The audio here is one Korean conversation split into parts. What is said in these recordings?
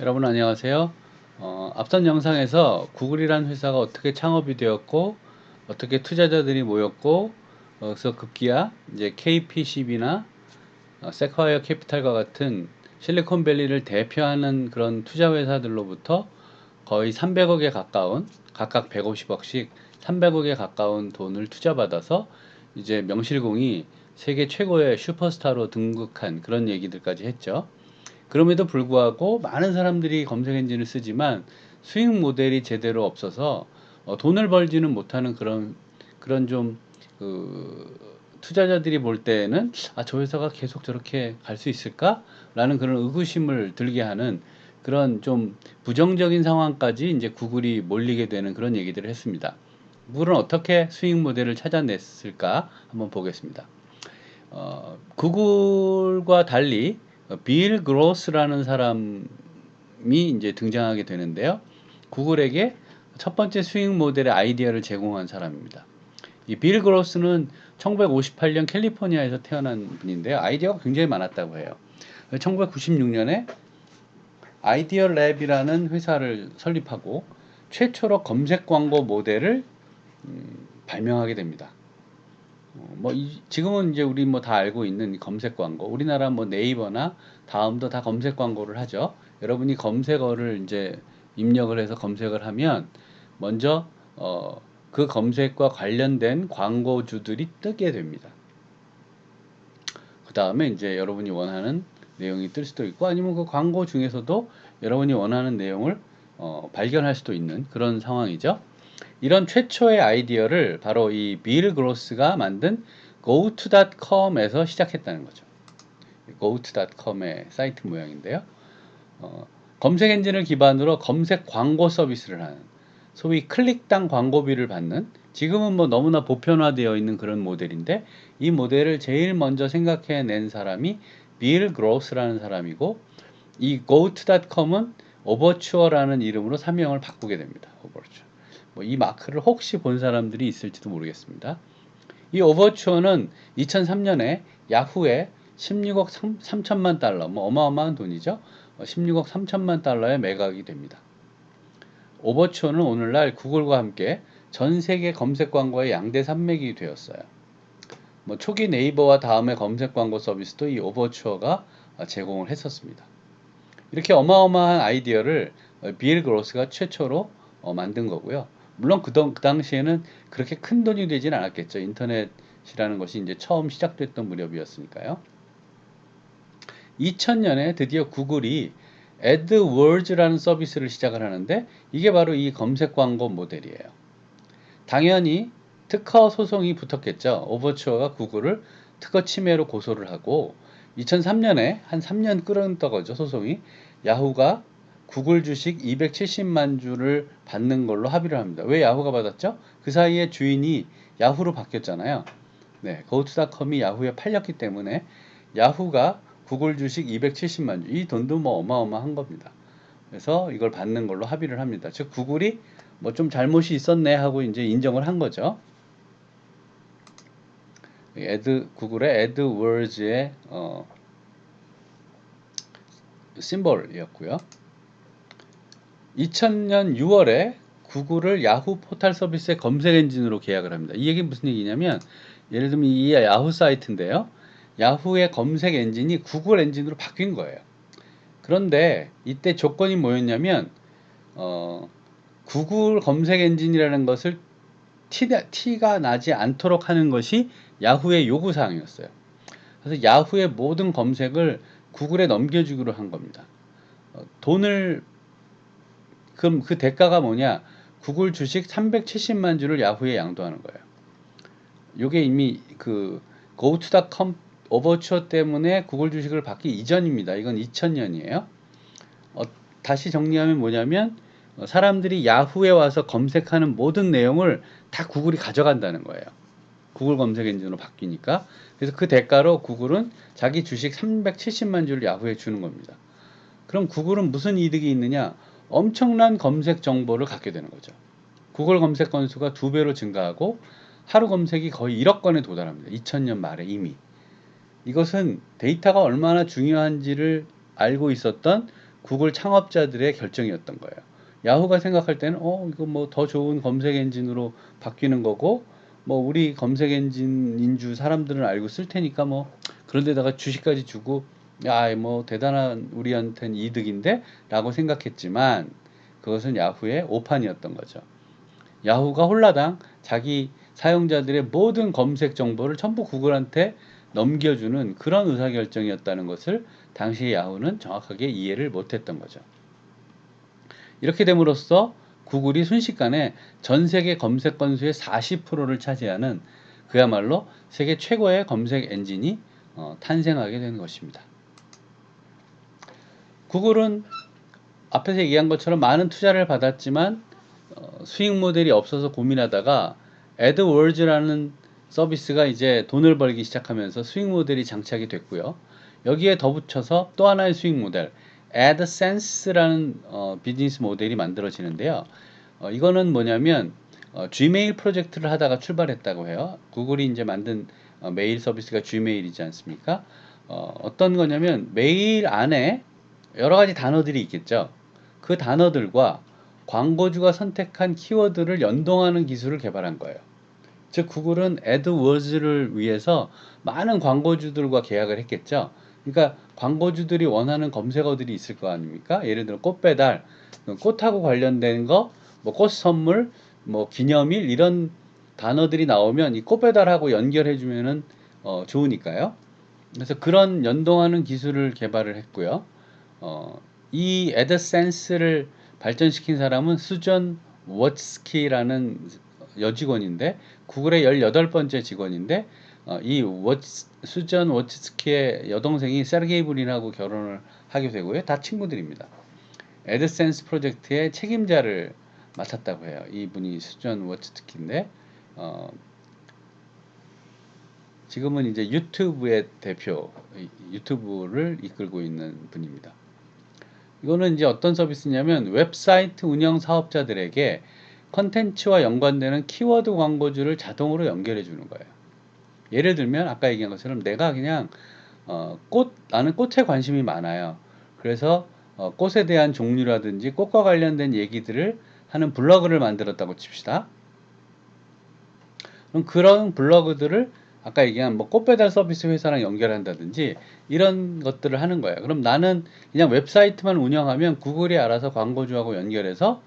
여러분 안녕하세요. 앞선 영상에서 구글이라는 회사가 어떻게 창업이 되었고 어떻게 투자자들이 모였고 그래서 급기야 이제 KPCB나 세콰이어 캐피탈과 같은 실리콘밸리를 대표하는 그런 투자 회사들로부터 거의 300억에 가까운 각각 150억씩 300억에 가까운 돈을 투자받아서 이제 명실공히 세계 최고의 슈퍼스타로 등극한 그런 얘기들까지 했죠. 그럼에도 불구하고 많은 사람들이 검색 엔진을 쓰지만 수익 모델이 제대로 없어서 돈을 벌지는 못하는 그런 좀 투자자들이 볼 때에는 저 회사가 계속 저렇게 갈 수 있을까라는 그런 의구심을 들게 하는 그런 좀 부정적인 상황까지 이제 구글이 몰리게 되는 그런 얘기들을 했습니다. 구글은 어떻게 수익 모델을 찾아냈을까 한번 보겠습니다. 구글과 달리 빌 그로스라는 사람이 이제 등장하게 되는데요. 구글에게 첫 번째 수익 모델의 아이디어를 제공한 사람입니다. 이 빌 그로스는 1958년 캘리포니아에서 태어난 분인데요. 아이디어가 굉장히 많았다고 해요. 1996년에 아이디어 랩이라는 회사를 설립하고 최초로 검색 광고 모델을 발명하게 됩니다. 지금은 이제 우리 뭐 다 알고 있는 검색 광고. 우리나라 뭐 네이버나 다음도 다 검색 광고를 하죠. 여러분이 검색어를 이제 입력을 해서 검색을 하면 먼저 그 검색과 관련된 광고주들이 뜨게 됩니다. 그 다음에 이제 여러분이 원하는 내용이 뜰 수도 있고 아니면 그 광고 중에서도 여러분이 원하는 내용을 발견할 수도 있는 그런 상황이죠. 이런 최초의 아이디어를 바로 이 빌 그로스가 만든 goto.com에서 시작했다는 거죠. goto.com의 사이트 모양인데요. 어, 검색 엔진을 기반으로 검색 광고 서비스를 하는 소위 클릭당 광고비를 받는 지금은 뭐 너무나 보편화되어 있는 그런 모델인데 이 모델을 제일 먼저 생각해낸 사람이 빌 그로스라는 사람이고 이 goto.com은 오버추어라는 이름으로 사명을 바꾸게 됩니다. 오버추어. 이 마크를 혹시 본 사람들이 있을지도 모르겠습니다. 이 오버추어는 2003년에 야후에 16억 3천만 달러, 뭐 어마어마한 돈이죠. 16억 3천만 달러에 매각이 됩니다. 오버추어는 오늘날 구글과 함께 전 세계 검색 광고의 양대 산맥이 되었어요. 초기 네이버와 다음의 검색 광고 서비스도 이 오버추어가 제공을 했었습니다. 이렇게 어마어마한 아이디어를 빌 그로스가 최초로 만든 거고요. 물론 그 당시에는 그렇게 큰 돈이 되진 않았겠죠. 인터넷이라는 것이 이제 처음 시작됐던 무렵이었으니까요. 2000년에 드디어 구글이 AdWords라는 서비스를 시작을 하는데 이게 바로 이 검색 광고 모델이에요. 당연히 특허 소송이 붙었겠죠. 오버추어가 구글을 특허 침해로 고소를 하고 2003년에 한 3년 끌었던 거죠. 소송이. 야후가 구글 주식 270만 주를 받는 걸로 합의를 합니다. 왜 야후가 받았죠? 그 사이에 주인이 야후로 바뀌었잖아요. 네, 고투닷컴이 야후에 팔렸기 때문에 야후가 구글 주식 270만 주, 이 돈도 뭐 어마어마한 겁니다. 그래서 이걸 받는 걸로 합의를 합니다. 즉 구글이 뭐 좀 잘못이 있었네 하고 이제 인정을 한 거죠. 구글의 애드워즈의 심볼이었고요. 2000년 6월에 구글을 야후 포털 서비스의 검색 엔진으로 계약을 합니다. 이 얘기는 무슨 얘기냐면 예를 들면 이 야후 사이트인데요. 야후의 검색 엔진이 구글 엔진으로 바뀐 거예요. 그런데 이때 조건이 뭐였냐면 구글 검색 엔진이라는 것을 티가 나지 않도록 하는 것이 야후의 요구사항이었어요. 그래서 야후의 모든 검색을 구글에 넘겨주기로 한 겁니다. 돈을 그럼 그 대가가 뭐냐? 구글 주식 370만 주를 야후에 양도하는 거예요. 요게 이미 그 goto.com 오버추어 때문에 구글 주식을 받기 이전입니다. 이건 2000년이에요. 다시 정리하면 뭐냐면 사람들이 야후에 와서 검색하는 모든 내용을 다 구글이 가져간다는 거예요. 구글 검색 엔진으로 바뀌니까. 그래서 그 대가로 구글은 자기 주식 370만 주를 야후에 주는 겁니다. 그럼 구글은 무슨 이득이 있느냐? 엄청난 검색 정보를 갖게 되는 거죠. 구글 검색 건수가 2배로 증가하고 하루 검색이 거의 1억 건에 도달합니다. 2000년 말에 이미. 이것은 데이터가 얼마나 중요한지를 알고 있었던 구글 창업자들의 결정이었던 거예요. 야후가 생각할 때는 이거 뭐 더 좋은 검색 엔진으로 바뀌는 거고 뭐 우리 검색 엔진인 줄 사람들은 알고 쓸 테니까 뭐 그런 데다가 주식까지 주고 야 뭐 대단한 우리한테는 이득인데 라고 생각했지만 그것은 야후의 오판이었던 거죠. 야후가 홀라당 자기 사용자들의 모든 검색 정보를 전부 구글한테 넘겨주는 그런 의사결정이었다는 것을 당시 야후는 정확하게 이해를 못했던 거죠. 이렇게 됨으로써 구글이 순식간에 전 세계 검색 건수의 40%를 차지하는 그야말로 세계 최고의 검색 엔진이 탄생하게 된 것입니다. 구글은 앞에서 얘기한 것처럼 많은 투자를 받았지만 수익 모델이 없어서 고민하다가 AdWords라는 서비스가 이제 돈을 벌기 시작하면서 수익 모델이 장착이 됐고요. 여기에 덧붙여서 또 하나의 수익 모델 AdSense라는 비즈니스 모델이 만들어지는데요. 이거는 뭐냐면 Gmail 프로젝트를 하다가 출발했다고 해요. 구글이 이제 만든 메일 서비스가 Gmail이지 않습니까? 어떤 거냐면 메일 안에 여러 가지 단어들이 있겠죠. 그 단어들과 광고주가 선택한 키워드를 연동하는 기술을 개발한 거예요. 즉 구글은 애드워즈를 위해서 많은 광고주들과 계약을 했겠죠. 그러니까 광고주들이 원하는 검색어들이 있을 거 아닙니까? 예를 들어 꽃 배달, 꽃하고 관련된 거, 뭐 꽃 선물, 뭐 기념일 이런 단어들이 나오면 이 꽃 배달하고 연결해 주면은 좋으니까요. 그래서 그런 연동하는 기술을 개발을 했고요. 이 애드센스를 발전시킨 사람은 수전 워츠스키라는 여직원인데 구글의 18번째 직원인데 수전 워츠스키의 여동생이 세르게이 브린하고 결혼을 하게 되고요. 다 친구들입니다. 애드센스 프로젝트의 책임자를 맡았다고 해요. 이분이 수전 워츠스키인데 지금은 이제 유튜브의 대표, 유튜브를 이끌고 있는 분입니다. 이거는 이제 어떤 서비스냐면 웹사이트 운영 사업자들에게 컨텐츠와 연관되는 키워드 광고주를 자동으로 연결해 주는 거예요. 예를 들면 아까 얘기한 것처럼 내가 그냥 나는 꽃에 관심이 많아요. 그래서 꽃에 대한 종류라든지 꽃과 관련된 얘기들을 하는 블로그를 만들었다고 칩시다. 그럼 그런 블로그들을 아까 얘기한 뭐 꽃배달 서비스 회사랑 연결한다든지 이런 것들을 하는 거예요. 그럼 나는 그냥 웹사이트만 운영하면 구글이 알아서 광고주하고 연결해서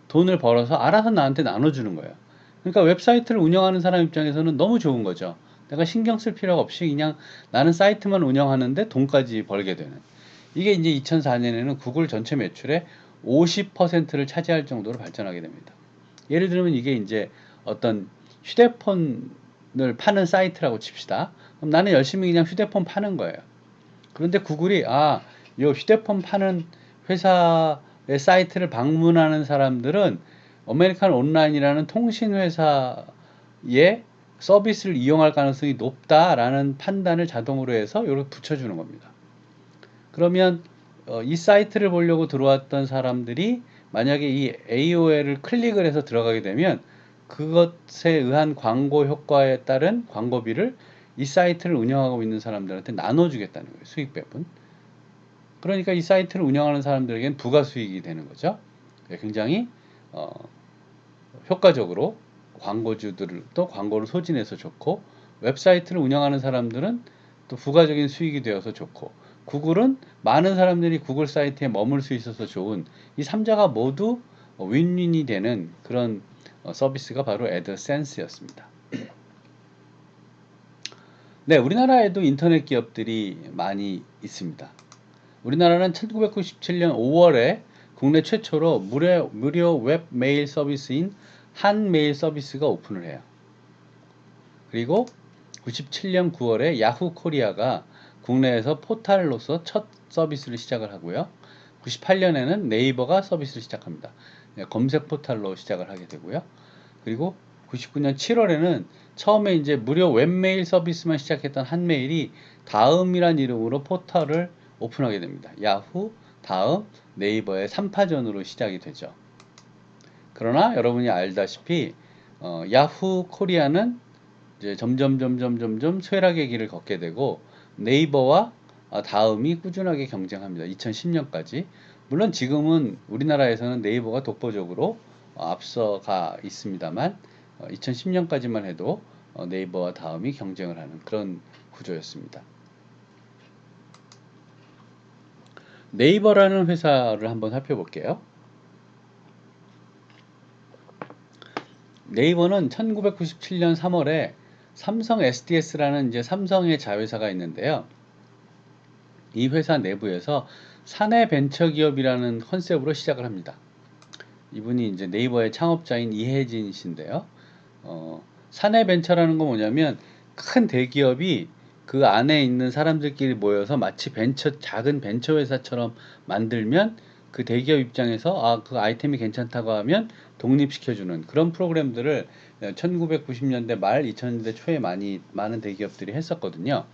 돈을 벌어서 알아서 나한테 나눠주는 거예요. 그러니까 웹사이트를 운영하는 사람 입장에서는 너무 좋은 거죠. 내가 신경 쓸 필요가 없이 그냥 나는 사이트만 운영하는데 돈까지 벌게 되는. 이게 이제 2004년에는 구글 전체 매출의 50%를 차지할 정도로 발전하게 됩니다. 예를 들면 이게 이제 어떤 휴대폰을 파는 사이트라고 칩시다. 그럼 나는 열심히 그냥 휴대폰 파는 거예요. 그런데 구글이 이 휴대폰 파는 회사의 사이트를 방문하는 사람들은 아메리칸 온라인이라는 통신 회사의 서비스를 이용할 가능성이 높다라는 판단을 자동으로 해서 이렇게 붙여주는 겁니다. 그러면 이 사이트를 보려고 들어왔던 사람들이 만약에 이 AOL을 클릭을 해서 들어가게 되면 그것에 의한 광고 효과에 따른 광고비를 이 사이트를 운영하고 있는 사람들한테 나눠주겠다는 거예요. 수익 배분. 그러니까 이 사이트를 운영하는 사람들에게는 부가 수익이 되는 거죠. 굉장히 효과적으로 광고주들도 광고를 소진해서 좋고 웹사이트를 운영하는 사람들은 또 부가적인 수익이 되어서 좋고 구글은 많은 사람들이 구글 사이트에 머물 수 있어서 좋은 이 3자가 모두 윈윈이 되는 그런 서비스가 바로 애드센스였습니다. 네, 우리나라에도 인터넷 기업들이 많이 있습니다. 우리나라는 1997년 5월에 국내 최초로 무료 웹 메일 서비스인 한메일 서비스가 오픈을 해요. 그리고 97년 9월에 야후 코리아가 국내에서 포탈로서 첫 서비스를 시작을 하고요. 98년에는 네이버가 서비스를 시작합니다. 검색 포탈로 시작을 하게 되고요. 그리고 99년 7월에는 처음에 이제 무료 웹메일 서비스만 시작했던 한메일이 다음이란 이름으로 포털을 오픈하게 됩니다. 야후, 다음, 네이버의 3파전으로 시작이 되죠. 그러나 여러분이 알다시피 야후 코리아는 이제 점점 쇠락의 길을 걷게 되고 네이버와 다음이 꾸준하게 경쟁합니다. 2010년까지. 물론 지금은 우리나라에서는 네이버가 독보적으로 앞서가 있습니다만 2010년까지만 해도 네이버와 다음이 경쟁을 하는 그런 구조였습니다. 네이버라는 회사를 한번 살펴볼게요. 네이버는 1997년 3월에 삼성 SDS라는 이제 삼성의 자회사가 있는데요. 이 회사 내부에서 사내 벤처기업이라는 컨셉으로 시작을 합니다. 이분이 이제 네이버의 창업자인 이혜진 씨인데요. 사내 벤처라는 건 뭐냐면 큰 대기업이 그 안에 있는 사람들끼리 모여서 마치 작은 벤처 회사처럼 만들면 그 대기업 입장에서 그 아이템이 괜찮다고 하면 독립시켜주는 그런 프로그램들을 1990년대 말 2000년대 초에 많은 대기업들이 했었거든요.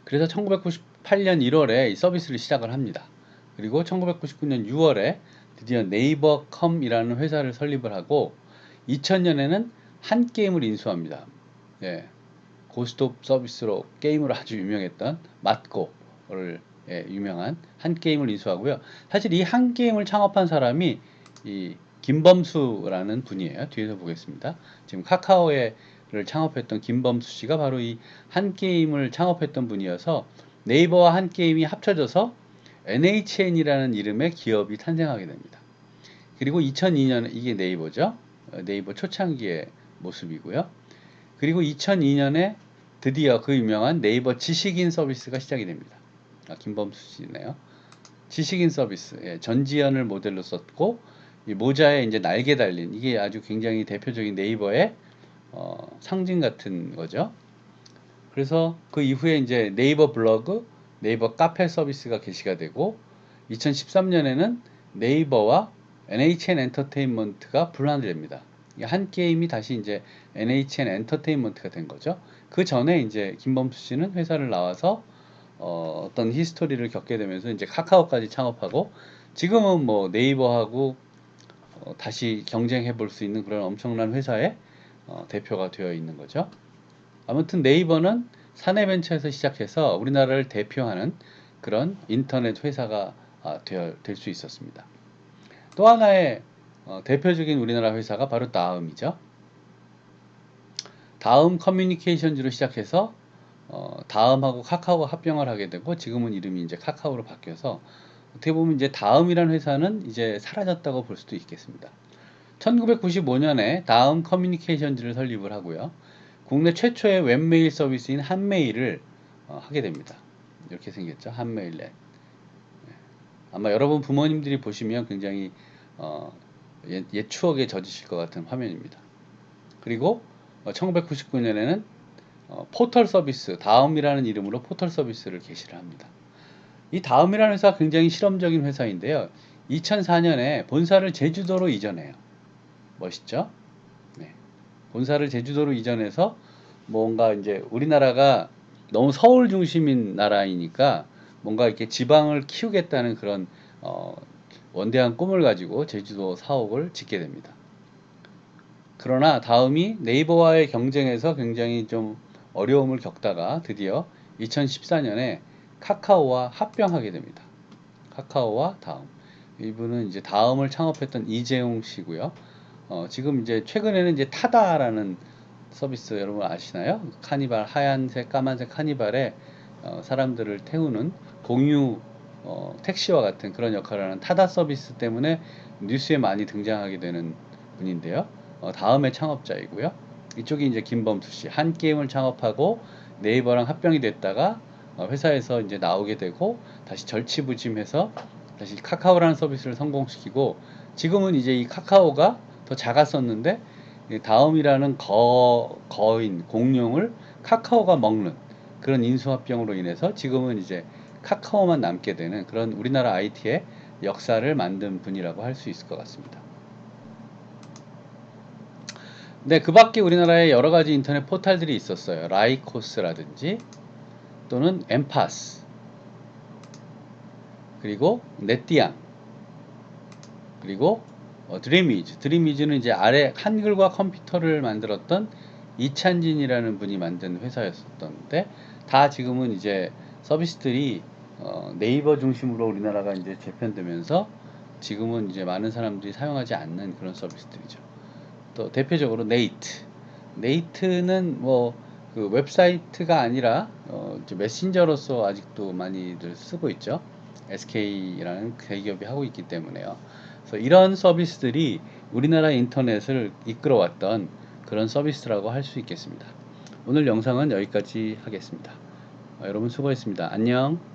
그래서 1998년 1월에 이 서비스를 시작을 합니다. 그리고 1999년 6월에 드디어 네이버컴이라는 회사를 설립을 하고 2000년에는 한 게임을 인수합니다. 예, 고스톱 서비스로 게임으로 아주 유명했던 맞고를 유명한 한 게임을 인수하고요. 사실 이 한 게임을 창업한 사람이 이 김범수라는 분이에요. 뒤에서 보겠습니다. 지금 카카오를 창업했던 김범수 씨가 바로 이 한 게임을 창업했던 분이어서 네이버와 한 게임이 합쳐져서 NHN이라는 이름의 기업이 탄생하게 됩니다. 그리고 2002년 이게 네이버죠. 네이버 초창기의 모습이고요. 그리고 2002년에 드디어 그 유명한 네이버 지식인 서비스가 시작이 됩니다. 김범수 씨네요. 지식인 서비스. 예, 전지현을 모델로 썼고 이 모자에 이제 날개 달린 이게 아주 굉장히 대표적인 네이버의 상징 같은 거죠. 그래서 그 이후에 이제 네이버 블로그, 네이버 카페 서비스가 개시가 되고 2013년에는 네이버와 NHN 엔터테인먼트가 분란이 됩니다. 한 게임이 다시 이제 NHN 엔터테인먼트가 된 거죠. 그 전에 이제 김범수 씨는 회사를 나와서 어떤 히스토리를 겪게 되면서 이제 카카오까지 창업하고 지금은 뭐 네이버하고 다시 경쟁해 볼 수 있는 그런 엄청난 회사의 대표가 되어 있는 거죠. 아무튼 네이버는 사내벤처에서 시작해서 우리나라를 대표하는 그런 인터넷 회사가 될 수 있었습니다. 또 하나의 대표적인 우리나라 회사가 바로 다음이죠. 다음 커뮤니케이션즈로 시작해서 다음하고 카카오가 합병을 하게 되고 지금은 이름이 이제 카카오로 바뀌어서 어떻게 보면 이제 다음이라는 회사는 이제 사라졌다고 볼 수도 있겠습니다. 1995년에 다음 커뮤니케이션즈를 설립을 하고요. 국내 최초의 웹메일 서비스인 한메일을 하게 됩니다. 이렇게 생겼죠. 한메일넷. 아마 여러분 부모님들이 보시면 굉장히 옛 추억에 젖으실 것 같은 화면입니다. 그리고 1999년에는 포털 서비스, 다음이라는 이름으로 포털 서비스를 개시를 합니다. 이 다음이라는 회사가 굉장히 실험적인 회사인데요. 2004년에 본사를 제주도로 이전해요. 멋있죠? 네. 본사를 제주도로 이전해서 뭔가 이제 우리나라가 너무 서울 중심인 나라이니까 뭔가 이렇게 지방을 키우겠다는 그런 원대한 꿈을 가지고 제주도 사옥을 짓게 됩니다. 그러나 다음이 네이버와의 경쟁에서 굉장히 좀 어려움을 겪다가 드디어 2014년에 카카오와 합병하게 됩니다. 카카오와 다음. 이분은 이제 다음을 창업했던 이재용 씨고요. 지금 이제 최근에는 이제 타다라는 서비스 여러분 아시나요? 카니발 하얀색, 까만색 카니발에 사람들을 태우는 공유 택시와 같은 그런 역할을 하는 타다 서비스 때문에 뉴스에 많이 등장하게 되는 분인데요. 다음의 창업자이고요. 이쪽이 이제 김범수 씨. 한 게임을 창업하고 네이버랑 합병이 됐다가 회사에서 이제 나오게 되고 다시 절치부짐해서 다시 카카오라는 서비스를 성공시키고 지금은 이제 이 카카오가 더 작았었는데 다음이라는 거인 공룡을 카카오가 먹는 그런 인수합병으로 인해서 지금은 이제 카카오만 남게 되는 그런 우리나라 IT의 역사를 만든 분이라고 할 수 있을 것 같습니다. 네, 그 밖에 우리나라에 여러 가지 인터넷 포털들이 있었어요. 라이코스라든지 또는 엠파스 그리고 넷디앙 그리고 드림이즈는 이제 아래 한글과 컴퓨터를 만들었던 이찬진이라는 분이 만든 회사였었던데 다 지금은 이제 서비스들이 네이버 중심으로 우리나라가 이제 재편되면서 지금은 이제 많은 사람들이 사용하지 않는 그런 서비스들이죠. 또 대표적으로 네이트는 뭐 그 웹사이트가 아니라 이제 메신저로서 아직도 많이들 쓰고 있죠. SK라는 대기업이 하고 있기 때문에요. 그래서 이런 서비스들이 우리나라 인터넷을 이끌어왔던 그런 서비스라고 할 수 있겠습니다. 오늘 영상은 여기까지 하겠습니다. 여러분 수고했습니다. 안녕.